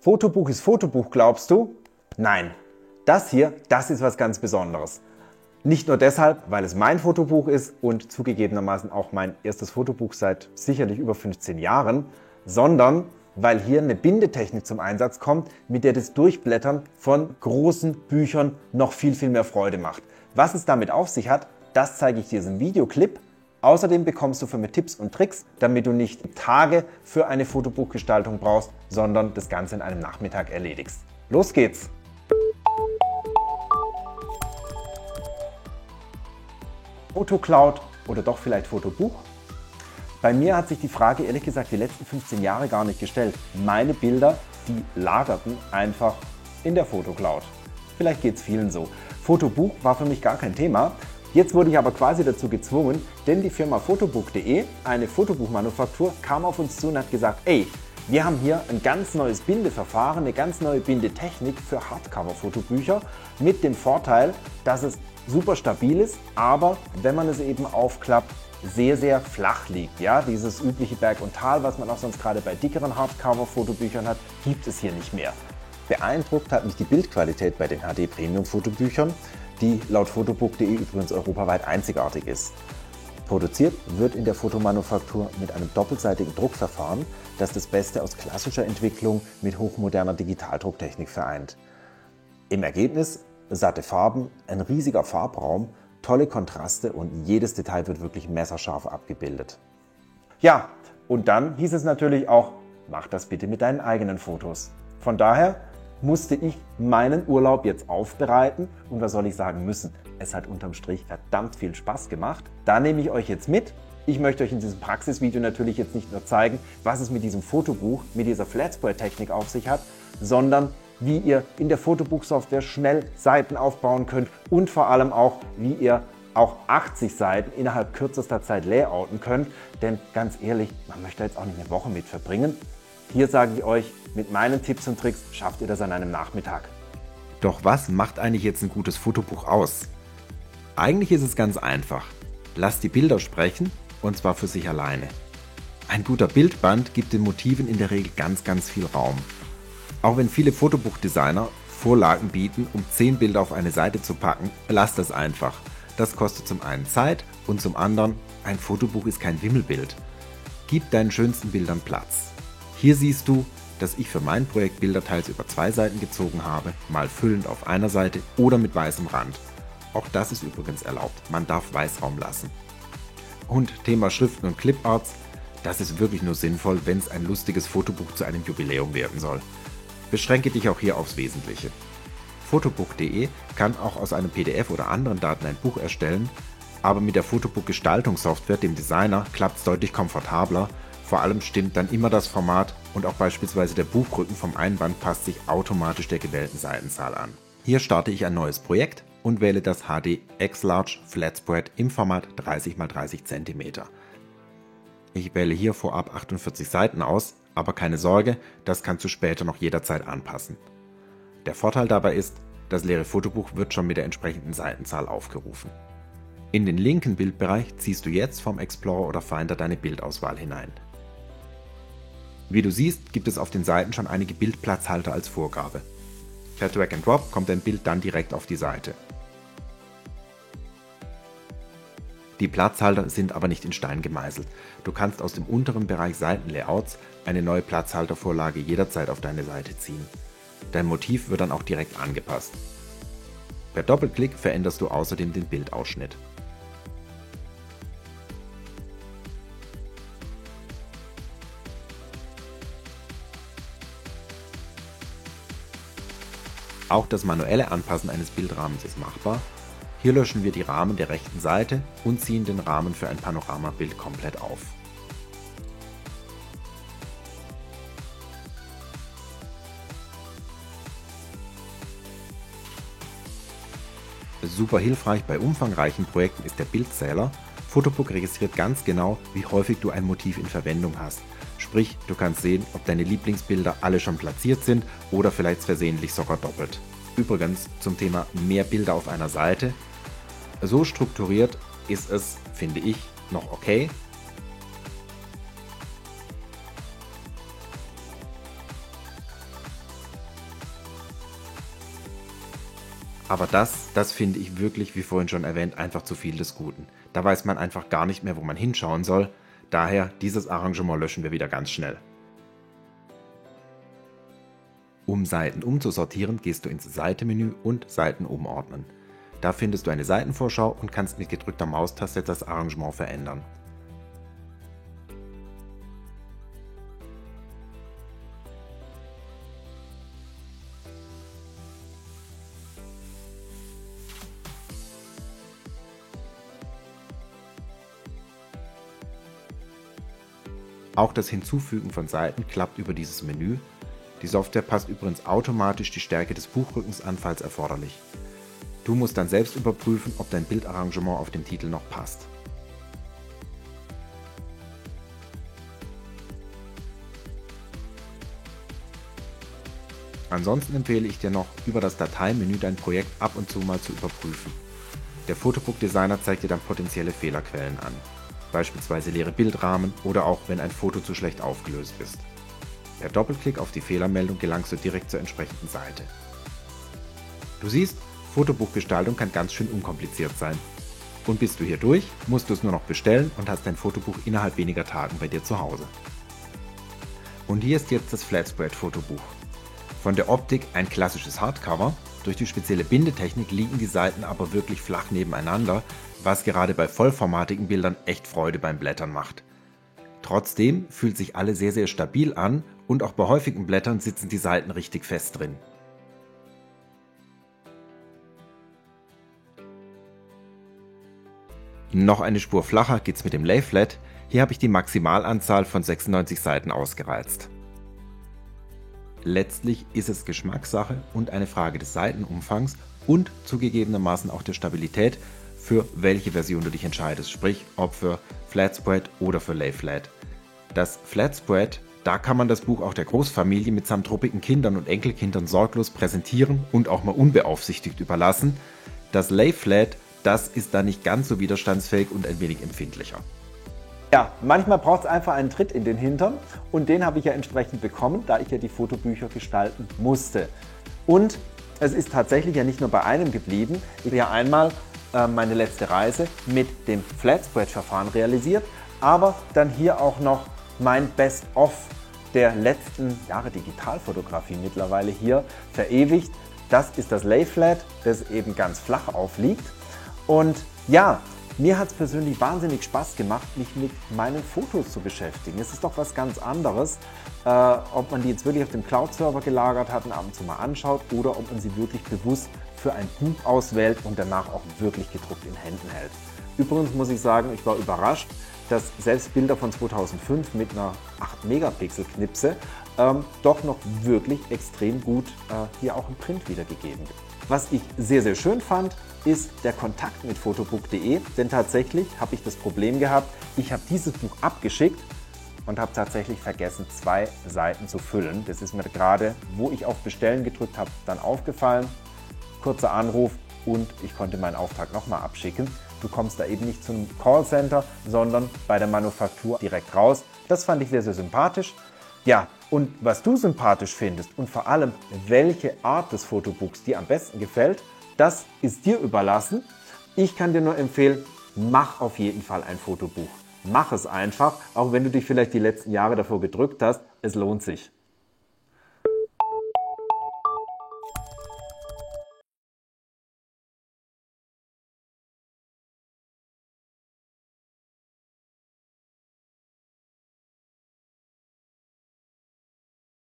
Fotobuch ist Fotobuch, glaubst du? Nein, das hier, das ist was ganz Besonderes. Nicht nur deshalb, weil es mein Fotobuch ist und zugegebenermaßen auch mein erstes Fotobuch seit sicherlich über 15 Jahren, sondern weil hier eine Bindetechnik zum Einsatz kommt, mit der das Durchblättern von großen Büchern noch viel mehr Freude macht. Was es damit auf sich hat, das zeige ich dir in diesem Videoclip. Außerdem bekommst du von mir Tipps und Tricks, damit du nicht Tage für eine Fotobuchgestaltung brauchst, sondern das Ganze in einem Nachmittag erledigst. Los geht's! Fotocloud oder doch vielleicht Fotobuch? Bei mir hat sich die Frage ehrlich gesagt die letzten 15 Jahre gar nicht gestellt. Meine Bilder, die lagerten einfach in der Fotocloud. Vielleicht geht es vielen so. Fotobuch war für mich gar kein Thema. Jetzt wurde ich aber quasi dazu gezwungen, denn die Firma Fotobook.de, eine Fotobuchmanufaktur, kam auf uns zu und hat gesagt, ey, wir haben hier ein ganz neues Bindeverfahren, eine ganz neue Bindetechnik für Hardcover-Fotobücher mit dem Vorteil, dass es super stabil ist, aber wenn man es eben aufklappt, sehr flach liegt. Ja, dieses übliche Berg und Tal, was man auch sonst gerade bei dickeren Hardcover-Fotobüchern hat, gibt es hier nicht mehr. Beeindruckt hat mich die Bildqualität bei den HD Premium Fotobüchern, die laut Fotobook.de übrigens europaweit einzigartig ist. Produziert wird in der Fotomanufaktur mit einem doppelseitigen Druckverfahren, das das Beste aus klassischer Entwicklung mit hochmoderner Digitaldrucktechnik vereint. Im Ergebnis satte Farben, ein riesiger Farbraum, tolle Kontraste und jedes Detail wird wirklich messerscharf abgebildet. Ja, und dann hieß es natürlich auch, mach das bitte mit deinen eigenen Fotos. Von daher musste ich meinen Urlaub jetzt aufbereiten und was soll ich sagen müssen? Es hat unterm Strich verdammt viel Spaß gemacht. Da nehme ich euch jetzt mit. Ich möchte euch in diesem Praxisvideo natürlich jetzt nicht nur zeigen, was es mit diesem Fotobuch, mit dieser Flatsquare-Technik auf sich hat, sondern wie ihr in der Fotobuchsoftware schnell Seiten aufbauen könnt und vor allem auch, wie ihr auch 80 Seiten innerhalb kürzester Zeit layouten könnt. Denn ganz ehrlich, man möchte jetzt auch nicht eine Woche mit verbringen. Hier sage ich euch, mit meinen Tipps und Tricks schafft ihr das an einem Nachmittag. Doch was macht eigentlich jetzt ein gutes Fotobuch aus? Eigentlich ist es ganz einfach. Lasst die Bilder sprechen und zwar für sich alleine. Ein guter Bildband gibt den Motiven in der Regel ganz viel Raum. Auch wenn viele Fotobuchdesigner Vorlagen bieten, um 10 Bilder auf eine Seite zu packen, lasst es einfach. Das kostet zum einen Zeit und zum anderen, ein Fotobuch ist kein Wimmelbild. Gib deinen schönsten Bildern Platz. Hier siehst du, dass ich für mein Projekt Bilder teils über 2 Seiten gezogen habe, mal füllend auf einer Seite oder mit weißem Rand. Auch das ist übrigens erlaubt, man darf Weißraum lassen. Und Thema Schriften und Cliparts, das ist wirklich nur sinnvoll, wenn es ein lustiges Fotobuch zu einem Jubiläum werden soll. Beschränke dich auch hier aufs Wesentliche. Fotobook.de kann auch aus einem PDF oder anderen Daten ein Buch erstellen, aber mit der Fotobuch-Gestaltungssoftware, dem Designer, klappt es deutlich komfortabler. Vor allem stimmt dann immer das Format und auch beispielsweise der Buchrücken vom Einband passt sich automatisch der gewählten Seitenzahl an. Hier starte ich ein neues Projekt und wähle das HD X-Large Flatspread im Format 30×30 cm. Ich wähle hier vorab 48 Seiten aus, aber keine Sorge, das kannst du später noch jederzeit anpassen. Der Vorteil dabei ist, das leere Fotobuch wird schon mit der entsprechenden Seitenzahl aufgerufen. In den linken Bildbereich ziehst du jetzt vom Explorer oder Finder deine Bildauswahl hinein. Wie du siehst, gibt es auf den Seiten schon einige Bildplatzhalter als Vorgabe. Per Drag and Drop kommt dein Bild dann direkt auf die Seite. Die Platzhalter sind aber nicht in Stein gemeißelt. Du kannst aus dem unteren Bereich Seitenlayouts eine neue Platzhaltervorlage jederzeit auf deine Seite ziehen. Dein Motiv wird dann auch direkt angepasst. Per Doppelklick veränderst du außerdem den Bildausschnitt. Auch das manuelle Anpassen eines Bildrahmens ist machbar. Hier löschen wir die Rahmen der rechten Seite und ziehen den Rahmen für ein Panoramabild komplett auf. Super hilfreich bei umfangreichen Projekten ist der Bildzähler. Fotobook registriert ganz genau, wie häufig du ein Motiv in Verwendung hast. Sprich, du kannst sehen, ob deine Lieblingsbilder alle schon platziert sind oder vielleicht versehentlich sogar doppelt. Übrigens zum Thema mehr Bilder auf einer Seite. So strukturiert ist es, finde ich, noch okay. Aber das finde ich wirklich, wie vorhin schon erwähnt, einfach zu viel des Guten. Da weiß man einfach gar nicht mehr, wo man hinschauen soll. Daher, dieses Arrangement löschen wir wieder ganz schnell. Um Seiten umzusortieren, gehst du ins Seitenmenü und Seiten umordnen. Da findest du eine Seitenvorschau und kannst mit gedrückter Maustaste das Arrangement verändern. Auch das Hinzufügen von Seiten klappt über dieses Menü. Die Software passt übrigens automatisch die Stärke des Buchrückens an, falls erforderlich. Du musst dann selbst überprüfen, ob dein Bildarrangement auf den Titel noch passt. Ansonsten empfehle ich dir noch, über das Dateimenü dein Projekt ab und zu mal zu überprüfen. Der Photobook Designer zeigt dir dann potenzielle Fehlerquellen an, beispielsweise leere Bildrahmen oder auch wenn ein Foto zu schlecht aufgelöst ist. Per Doppelklick auf die Fehlermeldung gelangst du direkt zur entsprechenden Seite. Du siehst, Fotobuchgestaltung kann ganz schön unkompliziert sein. Und bist du hier durch, musst du es nur noch bestellen und hast dein Fotobuch innerhalb weniger Tagen bei dir zu Hause. Und hier ist jetzt das Flatspread Fotobuch. Von der Optik ein klassisches Hardcover, durch die spezielle Bindetechnik liegen die Seiten aber wirklich flach nebeneinander, was gerade bei vollformatigen Bildern echt Freude beim Blättern macht. Trotzdem fühlt sich alles sehr, sehr stabil an und auch bei häufigen Blättern sitzen die Seiten richtig fest drin. Noch eine Spur flacher geht's mit dem Lay Flat. Hier habe ich die Maximalanzahl von 96 Seiten ausgereizt. Letztlich ist es Geschmackssache und eine Frage des Seitenumfangs und zugegebenermaßen auch der Stabilität, für welche Version du dich entscheidest, sprich ob für Flatspread oder für Lay Flat. Das Flatspread, da kann man das Buch auch der Großfamilie mitsamt truppigen Kindern und Enkelkindern sorglos präsentieren und auch mal unbeaufsichtigt überlassen. Das Lay Flat, das ist da nicht ganz so widerstandsfähig und ein wenig empfindlicher. Ja, manchmal braucht es einfach einen Tritt in den Hintern und den habe ich ja entsprechend bekommen, da ich ja die Fotobücher gestalten musste. Und es ist tatsächlich ja nicht nur bei einem geblieben. Ich habe ja einmal meine letzte Reise mit dem Flatspread-Verfahren realisiert, aber dann hier auch noch mein Best-of der letzten Jahre Digitalfotografie mittlerweile hier verewigt. Das ist das Lay Flat, das eben ganz flach aufliegt. Und ja, mir hat es persönlich wahnsinnig Spaß gemacht, mich mit meinen Fotos zu beschäftigen. Es ist doch was ganz anderes, ob man die jetzt wirklich auf dem Cloud-Server gelagert hat und ab und zu mal anschaut oder ob man sie wirklich bewusst für ein Buch auswählt und danach auch wirklich gedruckt in Händen hält. Übrigens muss ich sagen, ich war überrascht, dass selbst Bilder von 2005 mit einer 8-Megapixel-Knipse doch noch wirklich extrem gut hier auch im Print wiedergegeben wird. Was ich sehr, sehr schön fand, ist der Kontakt mit fotobook.de, denn tatsächlich habe ich das Problem gehabt, ich habe dieses Buch abgeschickt und habe tatsächlich vergessen, 2 Seiten zu füllen. Das ist mir gerade, wo ich auf Bestellen gedrückt habe, dann aufgefallen. Kurzer Anruf und ich konnte meinen Auftrag nochmal abschicken. Du kommst da eben nicht zum Callcenter, sondern bei der Manufaktur direkt raus. Das fand ich sehr, sehr sympathisch. Ja, und was du sympathisch findest und vor allem, welche Art des Fotobooks dir am besten gefällt, das ist dir überlassen. Ich kann dir nur empfehlen, mach auf jeden Fall ein Fotobuch. Mach es einfach, auch wenn du dich vielleicht die letzten Jahre davor gedrückt hast, es lohnt sich.